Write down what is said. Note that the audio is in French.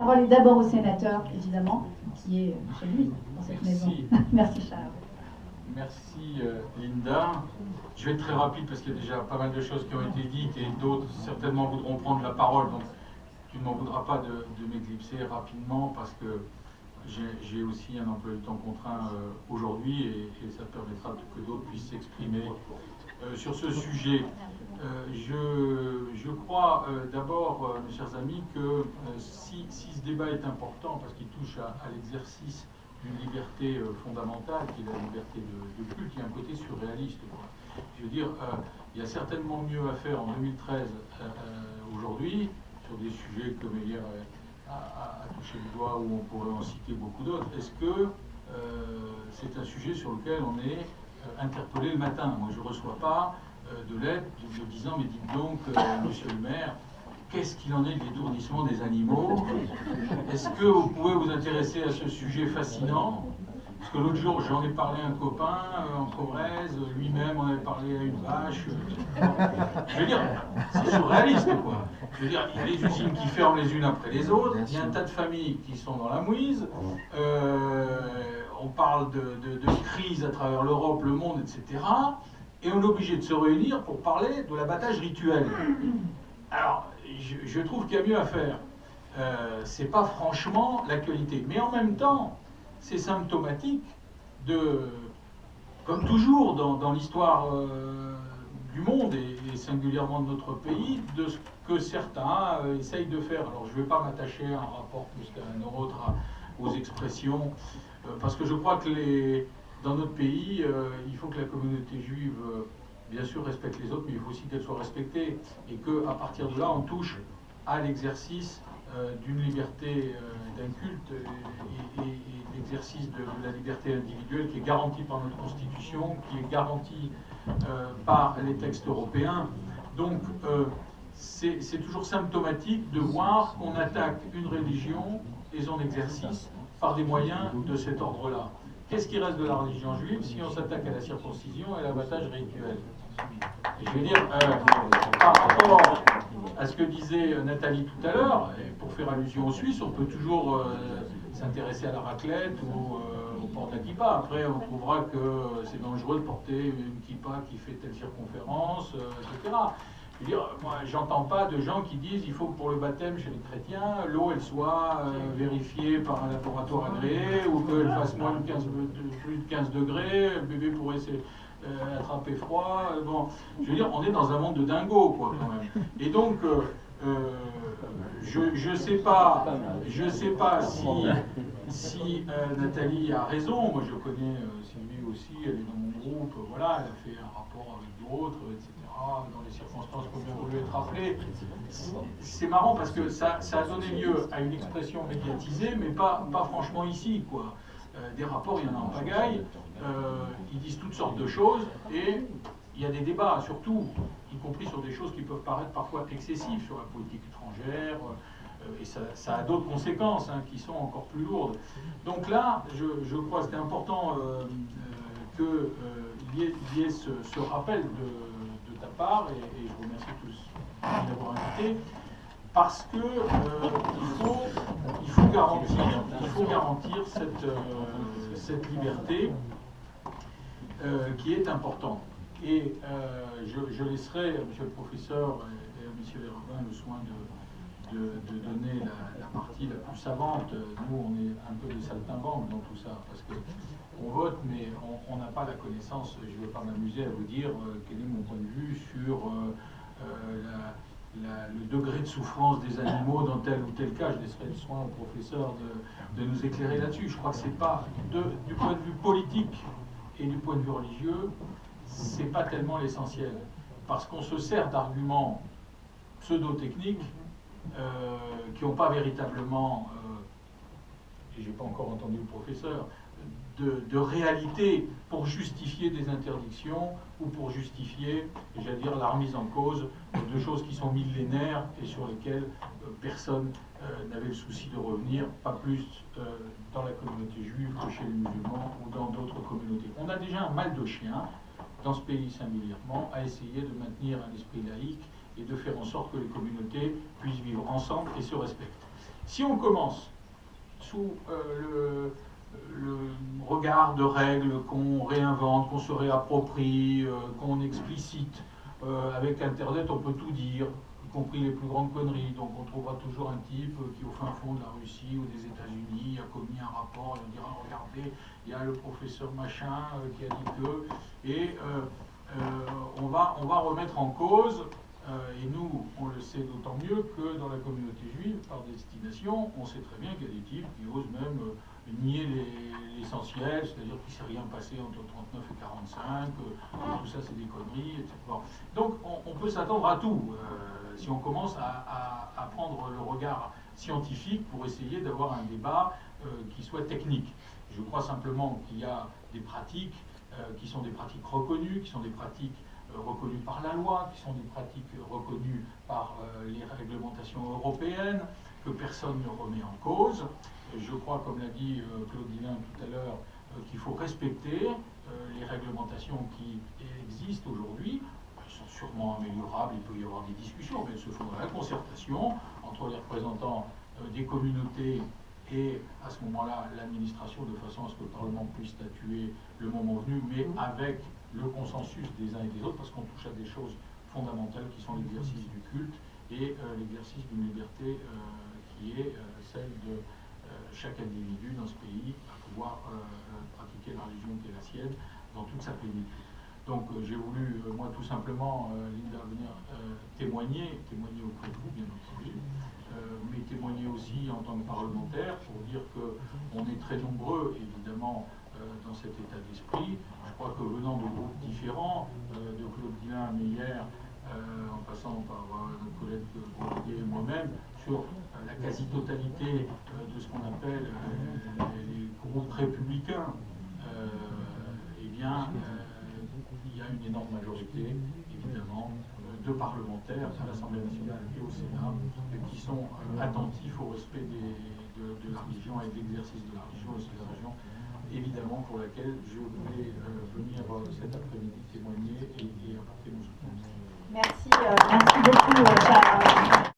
La parole est d'abord au sénateur, évidemment, qui est chez lui, dans cette maison. Merci Charles. Merci Linda. Je vais être très rapide parce qu'il y a déjà pas mal de choses qui ont été dites et d'autres certainement voudront prendre la parole. Donc tu ne m'en voudras pas de m'éclipser rapidement parce que j'ai aussi un emploi du temps contraint aujourd'hui et ça permettra que d'autres puissent s'exprimer sur ce sujet. Je crois d'abord, mes chers amis, que si ce débat est important parce qu'il touche à l'exercice d'une liberté fondamentale, qui est la liberté de culte, il y a un côté surréaliste, quoi. Je veux dire, il y a certainement mieux à faire en 2013 aujourd'hui, sur des sujets que Meyer a touché le doigt, où on pourrait en citer beaucoup d'autres. Est-ce que c'est un sujet sur lequel on est interpellé le matin? Moi, je ne reçois pas de lettres me disant, mais dites donc, monsieur le maire, qu'est-ce qu'il en est de l'étourdissement des animaux? Est-ce que vous pouvez vous intéresser à ce sujet fascinant? Parce que l'autre jour, j'en ai parlé à un copain en Corrèze, lui-même en avait parlé à une vache. Je veux dire, c'est surréaliste, quoi. Je veux dire, il y a des usines qui ferment les unes après les autres, il y a un tas de familles qui sont dans la mouise, on parle de crise à travers l'Europe, le monde, etc. Et on est obligé de se réunir pour parler de l'abattage rituel. Alors, je trouve qu'il y a mieux à faire. C'est pas franchement l'actualité. Mais en même temps, c'est symptomatique de, comme toujours dans l'histoire du monde et singulièrement de notre pays, de ce que certains essayent de faire. Alors, je ne vais pas m'attacher à un rapport plus qu'à un autre aux expressions, parce que je crois que dans notre pays, il faut que la communauté juive bien sûr respecte les autres, mais il faut aussi qu'elle soit respectée, et qu'à partir de là, on touche à l'exercice d'une liberté, d'un culte, et l'exercice de la liberté individuelle qui est garantie par notre Constitution, qui est garantie par les textes européens. Donc, c'est toujours symptomatique de voir qu'on attaque une religion et son exercice par des moyens de cet ordre-là. Qu'est-ce qui reste de la religion juive si on s'attaque à la circoncision et à l'abattage rituel? Je veux dire, par rapport à ce que disait Nathalie tout à l'heure, pour faire allusion aux Suisses, on peut toujours s'intéresser à la raclette ou au port de la kippa. Après, on trouvera que c'est dangereux de porter une kippa qui fait telle circonférence, etc. Je veux dire, moi, j'entends pas de gens qui disent il faut que pour le baptême chez les chrétiens, l'eau elle soit vérifiée par un laboratoire agréé ou qu'elle fasse plus de 15 degrés, le bébé pourrait attraper froid. Bon, je veux dire, on est dans un monde de dingo, quoi, quand même. Et donc, je sais pas si Nathalie a raison. Moi, je connais Sylvie aussi, elle est dans mon groupe, voilà, elle a fait un rapport avec d'autres, etc., dans les circonstances qui ont bien voulu être rappelées. C'est marrant parce que ça a donné lieu à une expression médiatisée, mais pas franchement ici, quoi. Des rapports, il y en a en pagaille, ils disent toutes sortes de choses, et il y a des débats, surtout, y compris sur des choses qui peuvent paraître parfois excessives, sur la politique étrangère, et ça a d'autres conséquences qui sont encore plus lourdes. Donc là, je crois que c'était important qu'il y ait ce rappel de ta part, et je vous remercie tous d'avoir invité, parce que il faut garantir cette liberté qui est importante. Et je laisserai à monsieur le professeur et à monsieur les rabbins le soin de donner la partie la plus savante. Nous, on est un peu des saltimbanques dans tout ça, parce qu'on vote, mais on n'a pas la connaissance. Je ne vais pas m'amuser à vous dire quel est mon point de vue sur le degré de souffrance des animaux dans tel ou tel cas. Je laisserai le soin au professeur de nous éclairer là-dessus. Je crois que c'est pas, du point de vue politique et du point de vue religieux, c'est pas tellement l'essentiel. Parce qu'on se sert d'arguments pseudo-techniques qui n'ont pas véritablement, et j'ai pas encore entendu le professeur, de réalité pour justifier des interdictions ou pour justifier, j'allais dire, la remise en cause de choses qui sont millénaires et sur lesquelles personne n'avait le souci de revenir, pas plus dans la communauté juive que chez les musulmans ou dans d'autres communautés. On a déjà un mal de chien dans ce pays singulièrement à essayer de maintenir un esprit laïque et de faire en sorte que les communautés puissent vivre ensemble et se respectent. Si on commence sous le regard de règles qu'on réinvente, qu'on se réapproprie, qu'on explicite, avec Internet on peut tout dire, y compris les plus grandes conneries. Donc on trouvera toujours un type qui au fin fond de la Russie ou des États-Unis a commis un rapport et on dira regardez, il y a le professeur machin qui a dit que, et on va remettre en cause, et nous on le sait d'autant mieux que dans la communauté juive, par destination, on sait très bien qu'il y a des types qui osent même nier l'essentiel, c'est-à-dire qu'il ne s'est rien passé entre 39 et 45, tout ça c'est des conneries, etc. Donc on peut s'attendre à tout si on commence à prendre le regard scientifique pour essayer d'avoir un débat qui soit technique. Je crois simplement qu'il y a des pratiques qui sont des pratiques reconnues, qui sont des pratiques reconnues par la loi, qui sont des pratiques reconnues par les réglementations européennes, que personne ne remet en cause. Je crois, comme l'a dit Claude Guillain tout à l'heure, qu'il faut respecter les réglementations qui existent aujourd'hui. Elles sont sûrement améliorables, il peut y avoir des discussions, mais elles se font dans la concertation entre les représentants des communautés et à ce moment-là l'administration, de façon à ce que le Parlement puisse statuer le moment venu, mais avec le consensus des uns et des autres, parce qu'on touche à des choses fondamentales qui sont l'exercice du culte et l'exercice d'une liberté qui est celle de chaque individu dans ce pays à pouvoir pratiquer la religion qui est la sienne dans toute sa plénitude. Donc j'ai voulu, moi tout simplement, Linda, venir témoigner auprès de vous, bien entendu, mais témoigner aussi en tant que parlementaire pour dire qu'on est très nombreux, évidemment, dans cet état d'esprit. Je crois que venant de groupes différents, de Claude Guillain, Meyer, en passant par notre collègue Grosdier et moi-même, sur la quasi-totalité de ce qu'on appelle les groupes républicains, eh bien, il y a une énorme majorité, évidemment, de parlementaires à l'Assemblée nationale et au Sénat qui sont attentifs au respect de la religion et de l'exercice de la religion, et c'est la religion évidemment pour laquelle je voulais venir cet après-midi témoigner et apporter mon soutien. Merci beaucoup.